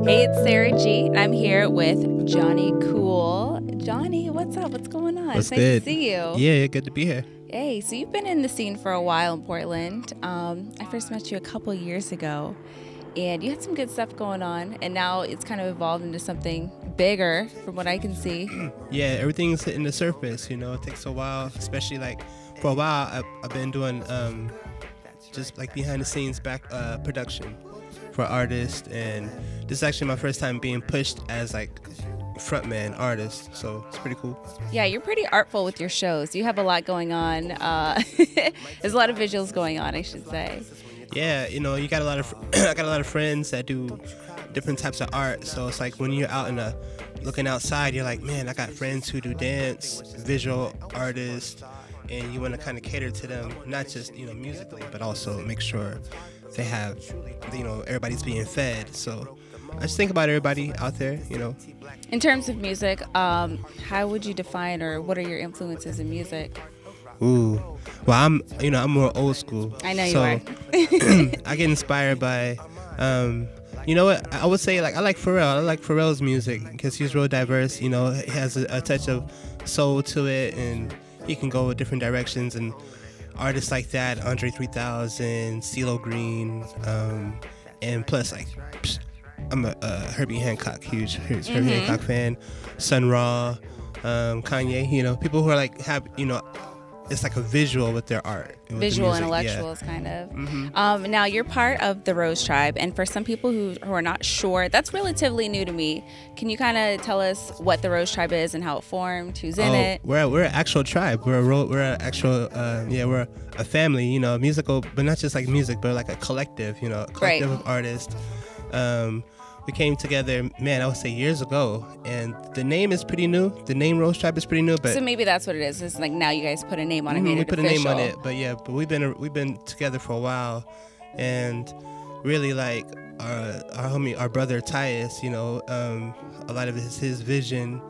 Hey, it's Sarah G, and I'm here with Jonny Cool. Jonny, what's up? What's going on? What's it's nice good? to see you. Yeah, good to be here. Hey, so you've been in the scene for a while in Portland. I first met you a couple years ago, and you had some good stuff going on, and now it's kind of evolved into something bigger from what I can see. Yeah, everything's hitting the surface, you know. It takes a while, especially like for a while I've been doing just like behind the scenes back production for artists, and this is actually my first time being pushed as like frontman artist, so it's pretty cool. Yeah, you're pretty artful with your shows. You have a lot going on. There's a lot of visuals going on, I should say. Yeah, you know, you got a lot of I got a lot of friends that do different types of art, so it's like when you're out in looking outside, you're like, man, I got friends who do dance, visual artists, and you want to kind of cater to them, not just, you know, musically, but also make sure they have, you know, everybody's being fed. So I just think about everybody out there, you know. In terms of music, how would you define, or what are your influences in music? Ooh, well, I'm more old school. I know so you are. I get inspired by, you know what, I would say, like, I like Pharrell. I like Pharrell's music because he's real diverse. You know, he has a touch of soul to it, and he can go with different directions. And artists like that, Andre 3000, CeeLo Green, and plus, like, I'm a Herbie Hancock, huge Herbie Hancock fan. Sun Ra, Kanye, you know, people who are like have, you know, it's like a visual with their art. Visual intellectuals, yeah. Kind of. Now, you're part of the Rose Tribe, and for some people who are not sure, that's relatively new to me. Can you kind of tell us what the Rose Tribe is and how it formed, who's in it? We're an actual tribe. We're an actual, we're a family, you know, musical, but not just like music, but like a collective, you know, a collective of artists. We came together, man, I would say years ago, and the name is pretty new. The name Rose Tribe is pretty new, but so maybe that's what it is. It's like now you guys put a name on it, made we it put official. a name on it, but we've been together for a while, and really like our brother Tyus, you know, a lot of his vision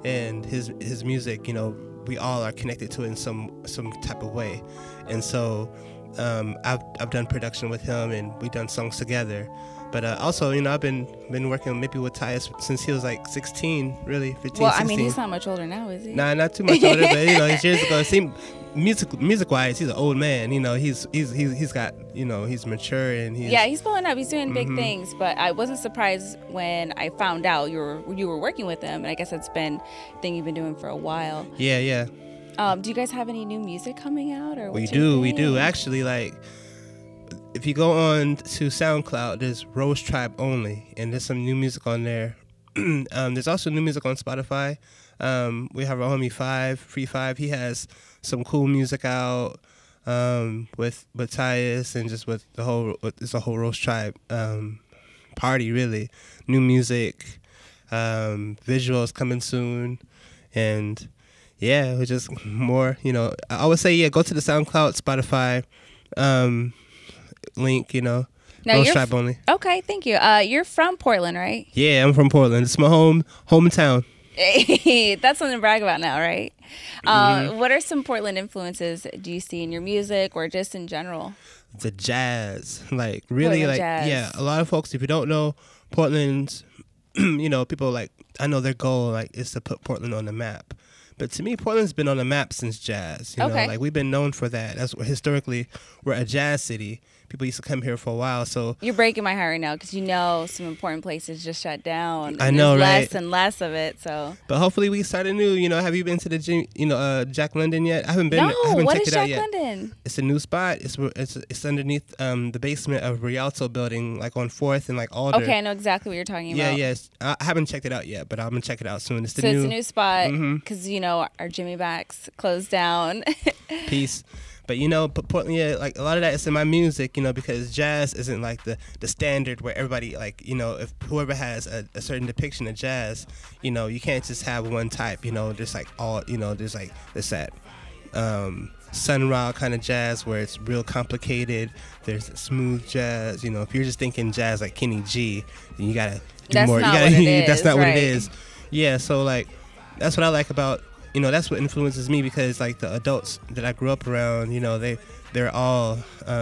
and his music, you know, we all are connected to it in some type of way, and so I've done production with him, and we've done songs together. But also, you know, I've been working maybe with Tyus since he was like 16, really, 15, well, 16. I mean, he's not much older now, is he? Nah, not too much older, but, you know, it's years ago. It seemed music-wise, he's an old man. You know, he's got, you know, he's mature, and he's blowing up. He's doing big things. But I wasn't surprised when I found out you were working with him, and I guess that's been a thing you've been doing for a while. Yeah. Do you guys have any new music coming out, or we do actually. Like, if you go on to SoundCloud, there's Rose Tribe only, and there's some new music on there. There's also new music on Spotify. We have our homie Free Five. He has some cool music out with Tyus, and just it's a whole Rose Tribe party, really. New music, visuals coming soon, and yeah, it's just more, you know. I would say, yeah, go to the SoundCloud, Spotify link, you know. Now Rose Tribe only. Okay, thank you. You're from Portland, right? Yeah, I'm from Portland. It's my hometown. Hey, that's something to brag about now, right? What are some Portland influences do you see in your music, or just in general? The jazz, like really, Portland like jazz. Yeah. A lot of folks, if you don't know Portland, you know, people like, I know their goal like is to put Portland on the map. But to me, Portland's been on the map since jazz. You know, like we've been known for that. That's historically, we're a jazz city. People used to come here for a while. So you're breaking my heart right now, because you know some important places just shut down. I know, there's right? Less and less of it. So, but hopefully we start anew. You know, have you been to the Jack London yet? I haven't been. No, I haven't what checked is it out Jack yet. London? It's a new spot. It's underneath the basement of Rialto building, like on 4th and like Alder. Okay, I know exactly what you're talking about. Yeah. I haven't checked it out yet, but I'm gonna check it out soon. It's a new spot, because you know our Jimmy Backs closed down. Peace. But, you know, Portland, yeah, like a lot of that is in my music, you know, because jazz isn't like the standard where everybody, like, you know, if whoever has a certain depiction of jazz, you know, you can't just have one type, you know, there's like all, you know, there's like this that Sun Ra kind of jazz where it's real complicated. There's smooth jazz, you know, if you're just thinking jazz like Kenny G, then you gotta do more. That's not what it is. Yeah, so like that's what I like about, you know, that's what influences me, because like the adults that I grew up around, you know, they're all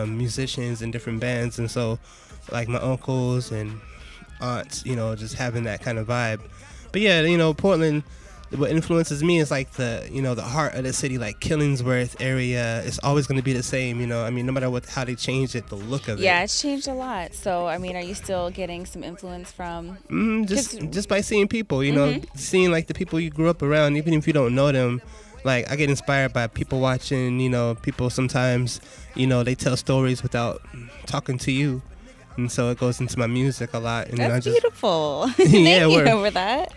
musicians in different bands, and so like my uncles and aunts, you know, just having that kind of vibe. But yeah, you know, Portland, what influences me is like the, you know, the heart of the city, like Killingsworth area. It's always going to be the same, you know. I mean, no matter how they change it, the look of it. Yeah, it's changed a lot. So, I mean, are you still getting some influence from? Just by seeing people, you know, seeing like the people you grew up around, even if you don't know them. Like, I get inspired by people watching, you know, people sometimes, you know, they tell stories without talking to you. And so it goes into my music a lot. And That's I just, beautiful. Thank you for that.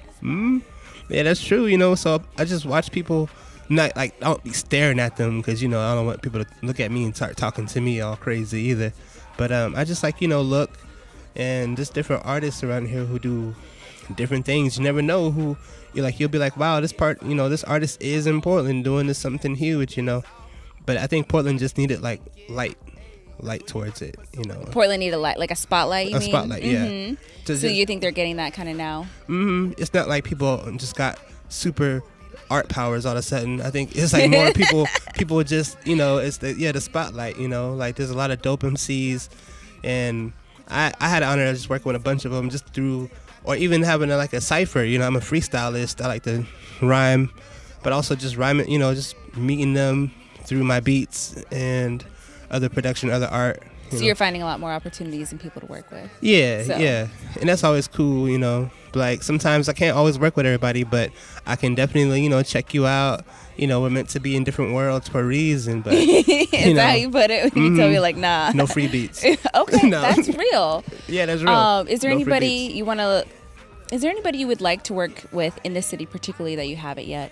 Yeah, that's true, you know. So I just watch people, not like, I don't be staring at them because, you know, I don't want people to look at me and start talking to me all crazy either. But I just like, you know, look, and just different artists around here who do different things. You never know who, you'll be like, wow, this artist is in Portland doing this something huge, you know. But I think Portland just needed like light towards it, you know. Portland need a light, like a spotlight, you mean? A spotlight, yeah. So you think they're getting that kind of now? It's not like people just got super art powers all of a sudden. I think it's like more people just, you know, it's the spotlight, you know. Like, there's a lot of dope MCs, and I had the honor of just working with a bunch of them just through, or even having like a cipher, you know. I'm a freestylist. I like to rhyme, but also just rhyming, you know, just meeting them through my beats and other production, other art. So you're finding a lot more opportunities and people to work with. Yeah, yeah. And that's always cool, you know. Like, sometimes I can't always work with everybody, but I can definitely, you know, check you out. You know, we're meant to be in different worlds for a reason, but Is that how you put it? When you tell me, like, nah. No free beats. Okay, No. That's real. Yeah, that's real. Is there anybody you would like to work with in the city particularly that you haven't yet?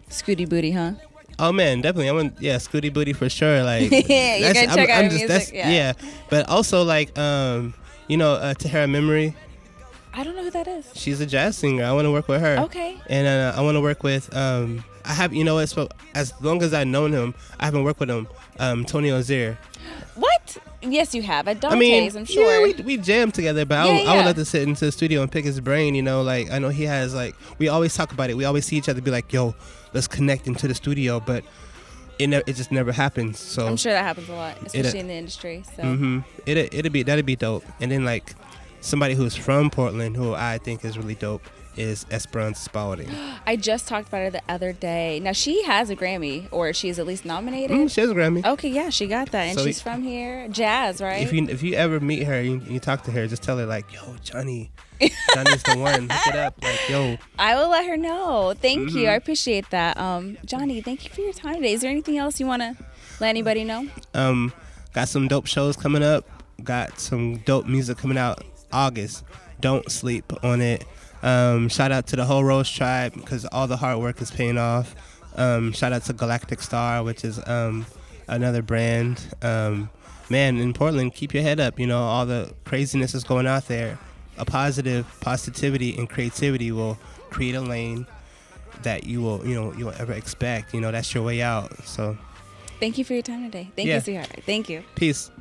Scooty Booty, huh? Oh man, definitely. Scooty Booty for sure. Like, you're gonna check out her music. Yeah. But also like, you know, Tahara Memory. I don't know who that is. She's a jazz singer. I want to work with her. Okay. And I want to work with. I have, you know, as long as I've known him, I haven't worked with him. Tony Ozier. What? Yes, you have. At Dante's, I'm sure. Yeah, we jammed together, but I would love to sit into the studio and pick his brain. You know, like, I know he has, like, we always talk about it. We always see each other, be like, yo, let's connect into the studio, but it just never happens. So I'm sure that happens a lot, especially in the industry. So that'd be dope. And then like somebody who's from Portland who I think is really dope is Esperanza Spalding. I just talked about her the other day. Now she has a Grammy, or she's at least nominated. She has a Grammy. Okay, yeah, she got that, and so she's from here. Jazz, right? If you ever meet her, you talk to her, just tell her like, yo, Johnny's the one. Look it up, like, yo. I will let her know. Thank you. I appreciate that. Johnny, thank you for your time today. Is there anything else you want to let anybody know? Got some dope shows coming up. Got some dope music coming out August. Don't sleep on it. Shout out to the whole Rose Tribe because all the hard work is paying off. Shout out to Galactic Star, which is another brand. Man, in Portland, keep your head up. You know, all the craziness is going out there. Positivity and creativity will create a lane that you'll ever expect. You know, that's your way out. So thank you for your time today. Thank you, sweetheart. Thank you. Peace.